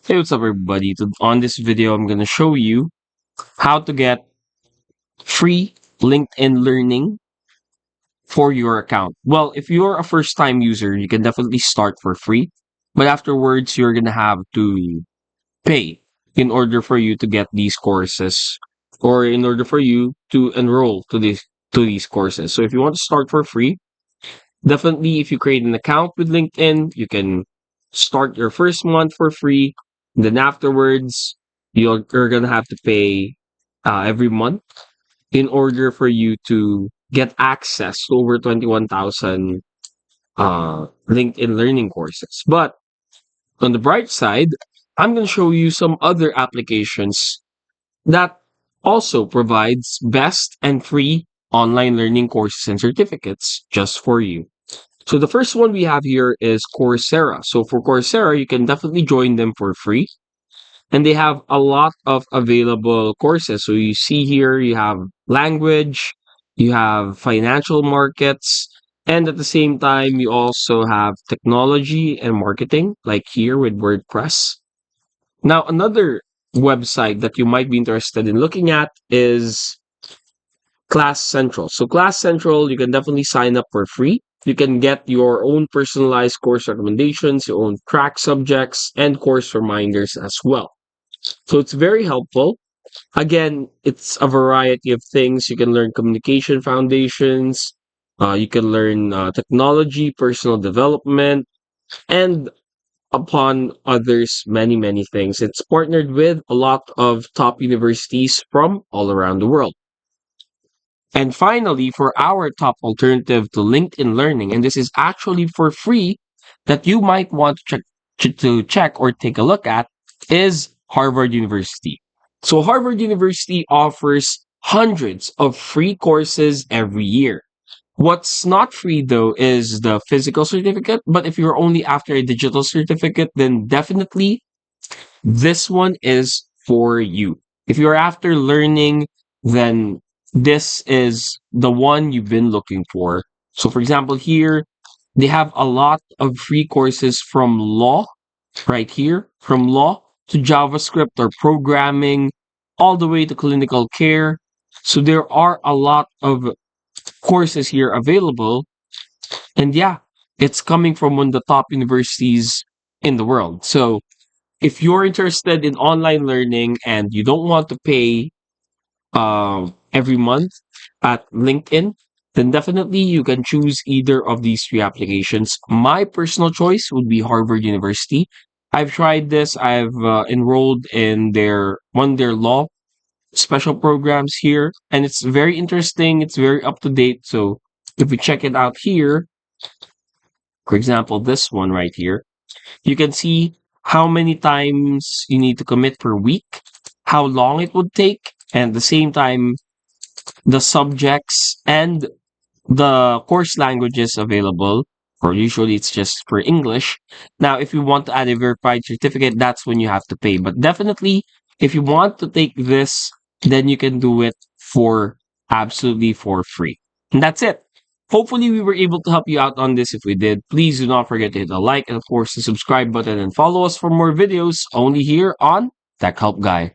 Hey, what's up, everybody? On this video, I'm going to show you how to get free LinkedIn Learning for your account. Well, if you're a first-time user, you can definitely start for free, but afterwards, you're going to have to pay in order for you to get these courses or in order for you to enroll to these courses. So if you want to start for free, definitely if you create an account with LinkedIn, you can start your first month for free. Then afterwards, you're gonna have to pay every month in order for you to get access to over 21,000 LinkedIn learning courses. But on the bright side, I'm gonna show you some other applications that also provides best and free online learning courses and certificates just for you. So the first one we have here is Coursera. So for Coursera, you can definitely join them for free. And they have a lot of available courses. So you see here, you have language, you have financial markets, and at the same time, you also have technology and marketing, like here with WordPress. Now, another website that you might be interested in looking at is Class Central. So Class Central, you can definitely sign up for free. You can get your own personalized course recommendations, your own track subjects, and course reminders as well. So it's very helpful. Again, it's a variety of things. You can learn communication foundations, you can learn technology, personal development, and upon others, many, many things. It's partnered with a lot of top universities from all around the world. And finally, for our top alternative to LinkedIn Learning, and this is actually for free that you might want to check or take a look at, is Harvard University. So Harvard University offers hundreds of free courses every year. What's not free though is the physical certificate, but if you're only after a digital certificate, then definitely this one is for you. If you're after learning, then this is the one you've been looking for. So, for example, here they have a lot of free courses from law, right here, from law to JavaScript or programming, all the way to clinical care. So, there are a lot of courses here available. And yeah, it's coming from one of the top universities in the world. So, if you're interested in online learning and you don't want to pay every month at LinkedIn, then definitely you can choose either of these three applications. My personal choice would be Harvard University. I've tried this. I've enrolled in their law special programs here, and it's very interesting. It's very up to date. So if we check it out here, for example, this one right here, you can see how many times you need to commit per week, how long it would take, and at the same time, the subjects and the course languages available, or usually it's just for English. Now, if you want to add a verified certificate, that's when you have to pay. But definitely, if you want to take this, then you can do it for absolutely for free. And that's it. Hopefully, we were able to help you out on this. If we did, please do not forget to hit the like and, of course, the subscribe button and follow us for more videos only here on Tech Help Guy.